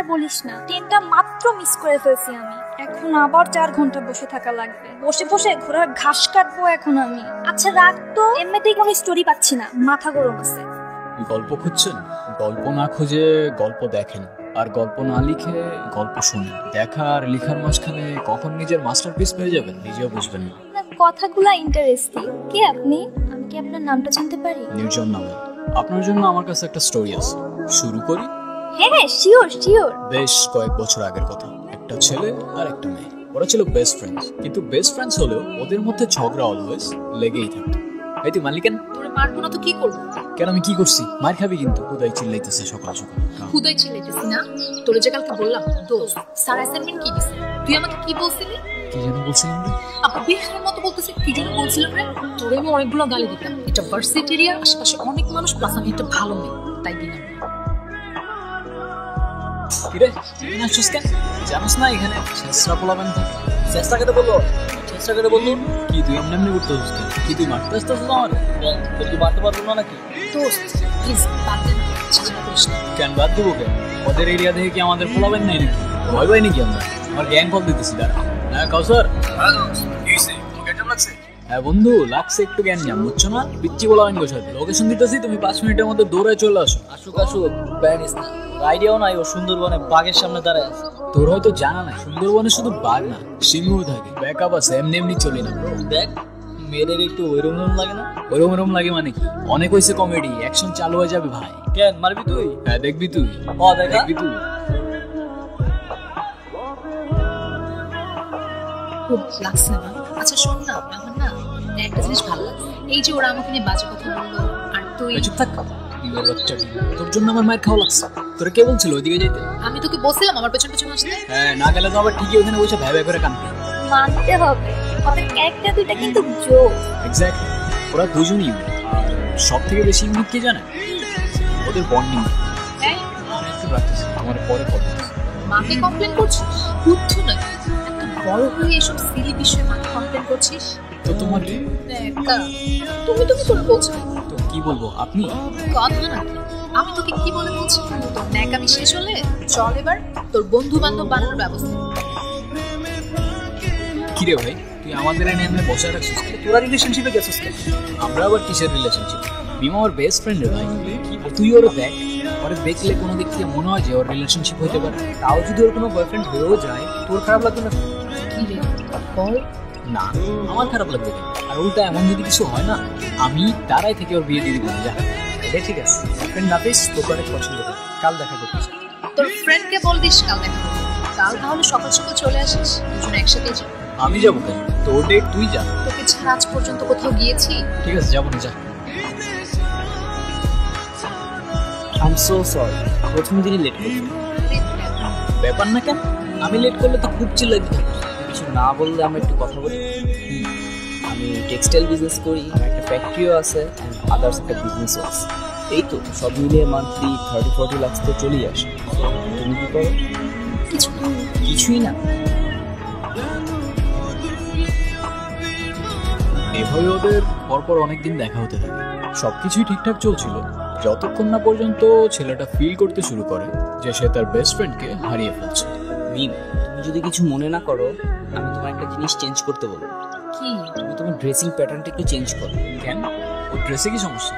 আর বলিস না, ট্রেনটা মাত্র মিস করে ফেলছি আমি। এখন আবার 4 ঘন্টা বসে থাকা লাগবে। বসে বসে ঘোড়ার ঘাস কাটবো এখন আমি। আচ্ছা রাখ তো, এমনিতেই কোনো স্টোরি পাচ্ছি না, মাথা গরম আছে। গল্প খুঁজছেন? গল্প না খুঁজে গল্প দেখেন, আর গল্প না লিখে গল্প শুনেন। দেখা আর লেখার মাঝখানে কখন নিজের মাস্টারপিস পেয়ে যাবেন নিজেও বুঝবেন না। কথাগুলা ইন্টারেস্টিং। কে আপনি? আমি কি আপনার নামটা জানতে পারি? নির্জন নামে। আপনার জন্য আমার কাছে একটা স্টোরি আছে, শুরু করি? হ্যাঁ হ্যাঁ, শিওর শিওর। বেশ কয়েক বছর আগের কথা। একটা ছেলে আর একটা মেয়ে, ওরা ছিল বেস্ট ফ্রেন্ডস। কিন্তু বেস্ট ফ্রেন্ডস হলেও ওদের মধ্যে ঝগড়া অলওয়েজ লেগেই থাকতো। এই তুই মালিকেন, তোরে মারবো না তো কি করবো? কেন আমি কি করছি? মার খাবি কিন্তু। হুদাই চিল্লাইতেছে সকাল সকাল। হুদাই চিল্লাইতেছি না, তোরে যে কালকে বললাম দোস্ত স্যার অ্যাসাইনমেন্ট কি দিছে, তুই আমাকে কি বলছিলি? কি যেন বলছিলাম রে? আপু বিহারের মতো বলতেছি, কি যেন বলছিলাম রে? তোরে আমি অনেকগুলো গালি দিতাম। এটা ভার্সিটি এরিয়া, আশেপাশে অনেক মানুষ, প্লাস আমি একটা ভালো মেয়ে, তাই দিলাম। কিরে নাচছিস কেন? জানোস না এখানে শেষরা পোলাবেন থাকে। চেষ্টা করে বললো, চেষ্টা করে বললো কি তুই এমনি এমনি করতে হচ্ছে? কি তুই মারতে আসতে হচ্ছে আমার? তুই মারতে পারবো না নাকি? দোস্ত প্লিজ বাদ দে না, ঝামেলা করিস না। কেন বাদ দেবো কেন? ওদের এরিয়া থেকে কি আমাদের পোলাবেন নাই নাকি? ভয় পাই নাকি আমরা? আমার গ্যাং কল দিতেছি দাঁড়া। হ্যাঁ কাউসার, হ্যাঁ বন্ধু লাগছে একটু জ্ঞান জাম, বুঝছো না? পিচ্ছি বলাবেন গোসাতে লোকেশন দিতেছি, তুমি 5 মিনিটের মধ্যে দৌড়ে চলে আসো। আসুক আসুক, ব্যানিস না, আইডিয়াও নাই ও সুন্দরবনে বাঘের সামনে দাঁড়ায় আছে। তোর হয়তো জানা না, সুন্দরবনে শুধু বাঘ না সিংহ থাকে। ব্যাকআপ আছে, এমনি এমনি চলি না। দেখ মেয়েদের একটু ওইরকম লাগে না? ওরম লাগে মানে কি? অনেক হয়েছে কমেডি, অ্যাকশন চালু হয়ে যাবে ভাই। কেন মারবি তুই? হ্যাঁ দেখবি তুই। ও দেখা দেখবি তুই। খুব লাগছে না? আচ্ছা শোন না, আমার না একটা জিনিস ভালো লাগছে, এই যে ওরা আমাকে নিয়ে বাজে কথা বললো, আর তুই চুপ থাক। বিয়ের বাচ্চাটি, তোর জন্য আমার মায়ের খাওয়া লাগছে। তোরা কে বলছিল ওইদিকে যাইতে? আমি তোকে বলছিলাম আমার পেছন পেছন আসতে। হ্যাঁ না গেলে তো আবার ঠিকই ওখানে বসে ভ্যা ভ্যা করে কাঁদবে। মানতে হবে, ওদের ক্যারেক্টার দুইটা কিন্তু জোক। এক্স্যাক্টলি, ওরা দুজনই ইউনিক। আর সব থেকে বেশি ইউনিক কি জানে? ওদের বন্ডিং। হ্যাঁ আমি একটু রাখতেছি, আমার পরে কথা। মাকে কমপ্লেন করছিস? বুদ্ধ নাকি? এত বড় হয়ে এসব সিলি বিষয়ে মাকে কমপ্লেন করছিস? তো তোমার কি? একা তুমি তুমি করে বলছো। তো কি বলবো আপনি? কথা নাকি? আমি তোকে কি বলে বলছি? তোর ন্যাকামি শেষ হলে চল এবার তোর বন্ধু বান্ধব বানানোর ব্যবস্থা। কিরে ভাই, তুই আমাদের এনে এমনি বসায় রাখছিস? তোরা রিলেশনশিপে গেছিস কেন? আমরা আবার কিসের রিলেশনশিপ? বিমা ওর বেস্ট ফ্রেন্ড রে ভাই। তুই ওরে দেখ, ওরে দেখলে কোনো দিক থেকে মনে হয় যে ওর রিলেশনশিপ হইতে পারে। তাও যদি ওর কোনো বয়ফ্রেন্ড হয়েও যায়, তোর খারাপ লাগবে না? কি রে বল না, আমার খারাপ লাগবে না। আর উল্টা এমন যদি কিছু হয় না, আমি তারাই থেকে ওর বিয়ে দিয়ে দিব। যা এটা ঠিক আছে। ফ্রেন্ড নাফিস তোকে অনেক পছন্দ করে, কাল দেখা করতে চাই। তোর ফ্রেন্ডকে বলবিস কাল দেখা করতে। কাল তাহলে সকাল সকাল চলে আসিস, দুজন একসাথে যাই। আমি যাবো কেন? তোর ডেট তুই যা। তোকে ছাড়া আজ পর্যন্ত কোথাও গিয়েছি? ঠিক আছে যাবো না, যা। আই এম সো সরি, প্রথম দিনই লেট করলাম। ব্যাপার না কেন, আমি লেট করলে তো খুব চিল্লাই দিতে হবে। কিছু না বললে আমরা একটু কথা বলি। আমি টেক্সটাইল বিজনেস করি, আমার একটা ফ্যাক্টরিও আছে, অ্যান্ড আদার্স একটা বিজনেসও আছে। এই তো সব মিলিয়ে মান্থলি 30-40 লাখ তো চলেই আসে। তুমি কি করো? কিছু না। কিছুই না? এভাবে ওদের পরপর অনেকদিন দেখা হতে থাকে। সবকিছুই ঠিকঠাক চলছিল যতক্ষণ না পর্যন্ত ছেলেটা ফিল করতে শুরু করে যে সে তার বেস্ট ফ্রেন্ডকে হারিয়ে ফেলছে। মিম, তুমি যদি কিছু মনে না করো, আমি তোমার একটা জিনিস চেঞ্জ করতে বলবো। কি? তুমি তোমার ড্রেসিং প্যাটার্নটা একটু চেঞ্জ করো। কেন? ওর ড্রেসে কি সমস্যা?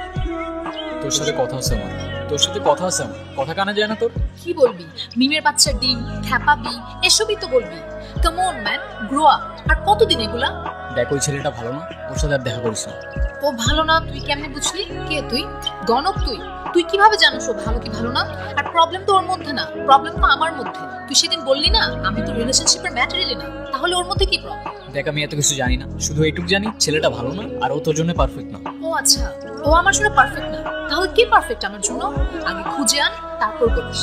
তোর সাথে কথা আছে আমার, তোর সাথে কথা আছে আমার, কথা কানে যায় না তোর? কি বলবি? মিমের বাচ্চা ডিম খ্যাপাবি এসবই তো বলবি। Come on man, grow up. আর কতদিন এগুলা? দেখ ওই ছেলেটা ভালো না, ওর সাথে আর দেখা করিস না। ও ভালো না তুই কেমনে বুঝলি? কে তুই? গণক তুই? তুই কিভাবে জানিস ও ভালো কি ভালো না? আর প্রবলেম তো ওর মধ্যে না, প্রবলেম তো আমার মধ্যে। তুই সেদিন বললি না আমি তো রিলেশনশিপের ম্যাটেরিয়াল না, তাহলে ওর মধ্যে কি প্রবলেম? দেখ আমি এত কিছু জানি না, শুধু এইটুকু জানি ছেলেটা ভালো না আর ও তোর জন্য পারফেক্ট না। ও আচ্ছা, ও আমার জন্য পারফেক্ট না, তাহলে কি পারফেক্ট আমার জন্য? আগে খুঁজে আন তারপর বলিস।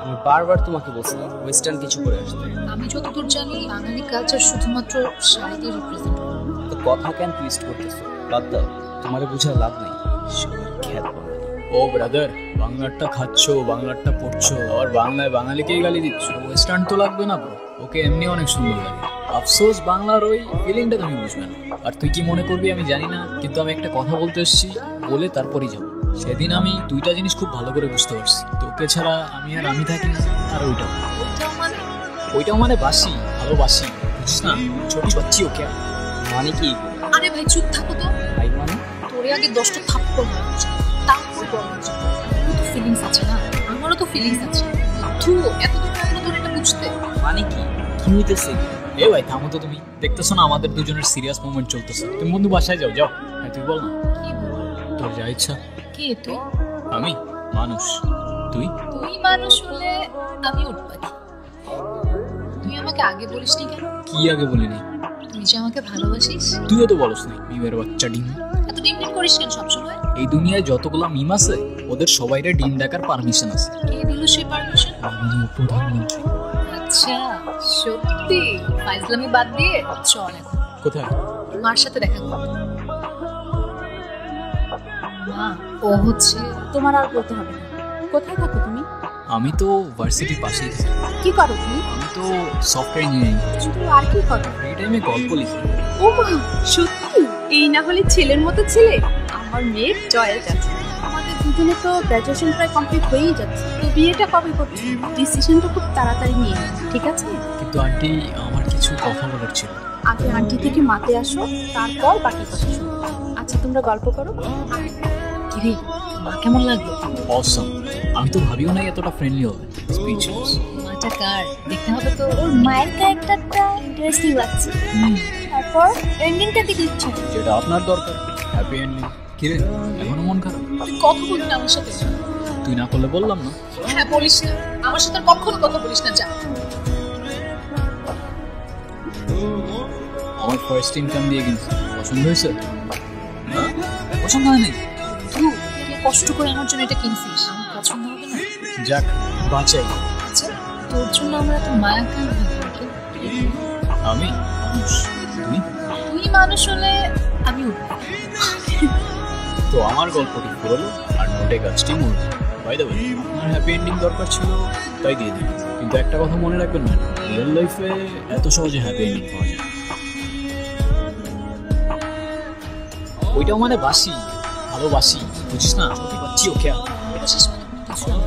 আমি বারবার তোমাকে বলছি ওয়েস্টার্ন কিছু করে আসতে। আমি যতদূর জানি বাঙালি কালচার শুধুমাত্র শাড়িতে রিপ্রেজেন্ট করে। তো কথা কেন টুইস্ট করতেছো? বাদ দাও, তোমার বুঝার লাভ নেই। সবার খ্যাত বাঙালি। ও ব্রাদার, বাংলারটা খাচ্ছ, বাংলারটা পড়ছো, আর বাংলায় বাঙালিকেই গালি দিচ্ছ। ওয়েস্টার্ন তো লাগবে না ব্রো, ওকে এমনি অনেক সুন্দর লাগে। আফসোস বাংলার ওই ফিলিংটা তুমি বুঝবে না। আর তুই কি মনে করবি আমি জানি না, কিন্তু আমি একটা কথা বলতে এসেছি, বলে তারপরই যাবো। সেদিন আমি দুইটা জিনিস খুব ভালো করে বুঝতে পারছি। তোকে তোকে ছাড়া আমি আর আমি থাকি না, আর ওইটাও ওইটাও মানে ওইটাও মানে বাসি, ভালোবাসি, বুঝিস না? ছোটি বাচ্চি ওকে। মানে কি? আরে ভাই চুপ থাকো তো। ভাই মানে? তোরে আগে 10টা থাপ্পড় মারা উচিত, তারপর বলা উচিত। আমারও তো ফিলিংস আছে না, আমারও তো ফিলিংস আছে। তু এতদিন লাগলো তোর এটা বুঝতে। মানে কি? কি হইতেছে? এ ভাই থামো তো, তুমি দেখতেছো না আমাদের দুজনের সিরিয়াস মোমেন্ট চলতেছে? তুমি বন্ধু বাসায় যাও, যাও। হ্যাঁ তুই বল না, কি বলবো? তোর যা ইচ্ছা। কে তুই? আমি মানুষ, তুই? তুই মানুষ হলে আমি উঠ পাখি। তুই আমাকে আগে বলিসনি কেন? কি আগে বলিনি? তুই যে আমাকে ভালোবাসিস। তুইও তো বলস না, মিমের বাচ্চা ডিম। এত ডিম ডিম করিস কেন সবসময়? এই দুনিয়ায় যতগুলা মিম আছে ওদের সবাইরে ডিম ডাকার পারমিশন আছে। কে দিল সেই পারমিশন? মাননীয় প্রধানমন্ত্রী। আচ্ছা সত্যি? ফাইজলামি বাদ দিয়ে চল এখন কোথায়? মার সাথে দেখা করতে। মা, ও হচ্ছে তোমার আর বলতে হবে না। কোথায় থাকো তুমি? আমি তো ভার্সিটির পাশেই থাকি। কি করো তুমি? আমি তো সফটওয়্যার ইঞ্জিনিয়ারিং করছি। কিন্তু আর কি করো? ফ্রি টাইমে গল্প লিখি। ও মা, সত্যি? এই না হলে ছেলের মতো ছেলে। আমার মেয়ের চয়েস আছে। আমাদের দুজনে তো গ্র্যাজুয়েশন প্রায় কমপ্লিট হয়েই যাচ্ছে, তো বিয়েটা কবে করছি? ডিসিশনটা খুব তাড়াতাড়ি নিয়ে নিই, ঠিক আছে? কিন্তু আন্টি, আমার কিছু কথা বলার ছিল। আগে আন্টি থেকে মাতে আসো, তারপর বাকি কথা শুনো। আচ্ছা তোমরা গল্প করো। কিরে, মা কেমন লাগলো? অসম। আমি তো ভাবিও নাই এতটা ফ্রেন্ডলি হবে। স্পিচলেস। মাটা কার দেখতে হবে তো। ওর মায়ের ক্যারেক্টারটা ইন্টারেস্টিং লাগছে। তারপর এন্ডিংটা কি দিচ্ছে? যেটা আপনার দরকার, হ্যাপি এন্ডিং। কিরে, এখনো মন খারাপ? তুই কথা বলবি না আমার সাথে? তুই না করলে বললাম না। হ্যাঁ বলিস না, আমার সাথে আর কখনো কথা বলিস না, যা। আমার ফার্স্ট ইনকাম দিয়ে কিনছি, পছন্দ হয়েছে? না, পছন্দ হয়নি। তুই কষ্ট করে আমার জন্য এটা কিনছিস, আমার পছন্দ হবে না? যাক, বাঁচাই। আচ্ছা তোর জন্য আমরা এত মায়া কেন হবে? আমি মানুষ, তুই? তুই মানুষ হলে আমি উঠবো। তো আমার গল্পটি ফুরলো আর নোটে গাছটি মরলো। বাই দ্য ওয়ে, আপনার হ্যাপি এন্ডিং দরকার ছিল, তাই দিয়ে দিন। কিন্তু একটা কথা মনে রাখবেন না, রিয়েল লাইফে এত সহজে হ্যাপি এন্ডিং পাওয়া যায়। ওইটাও মানে বাসি, ভালোবাসি, বুঝিস না? ছোটি বাচ্চি ওকে। বলছিস মানে কিছু না।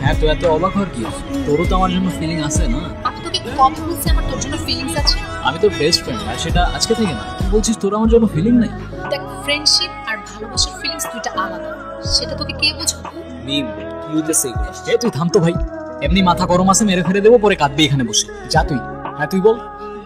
হ্যাঁ, তো এত অবাক হওয়ার কি আছে? তোরও তো আমার জন্য ফিলিং আছে না? আমি তোকে কবে বলছি আমার তোর জন্য ফিলিংস আছে? আমি তো বেস্ট ফ্রেন্ড, আর সেটা আজকে থেকে না। তুই বলছিস তোর আমার জন্য ফিলিং নাই? দেখ, ফ্রেন্ডশিপ আর ভালোবাসার ফিলিংস দুইটা আলাদা, সেটা তোকে কে বোঝাবে? মিম, কি হইতেছে এগুলো? এ তুই থাম তো ভাই, এমনি মাথা গরম আছে, মেরে ফেলে দেবো, পরে কাঁদবি এখানে বসে। যা তুই। হ্যাঁ তুই বল।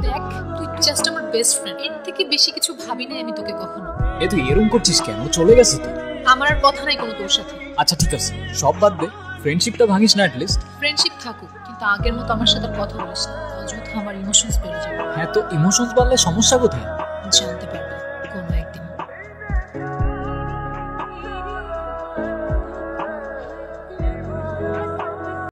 দেখ, তুই জাস্ট আমার বেস্ট ফ্রেন্ড, এর থেকে বেশি কিছু ভাবি না আমি তোকে কখনো। এ তুই এরম করছিস কেন? ও চলে গেছে তো। আমার আর কথা নাই কোনো তোর সাথে। আচ্ছা ঠিক আছে, সব বাদ দে, ফ্রেন্ডশিপটা ভাঙিস না অ্যাটলিস্ট। ফ্রেন্ডশিপ থাকুক, কিন্তু আগের মতো আমার সাথে আর কথা বলিস না, অযথা আমার ইমোশনস বেড়ে যাবে। হ্যাঁ, তো ইমোশনস বাড়লে সমস্যা কোথায়? জানতে পারবি কোনো একদিন।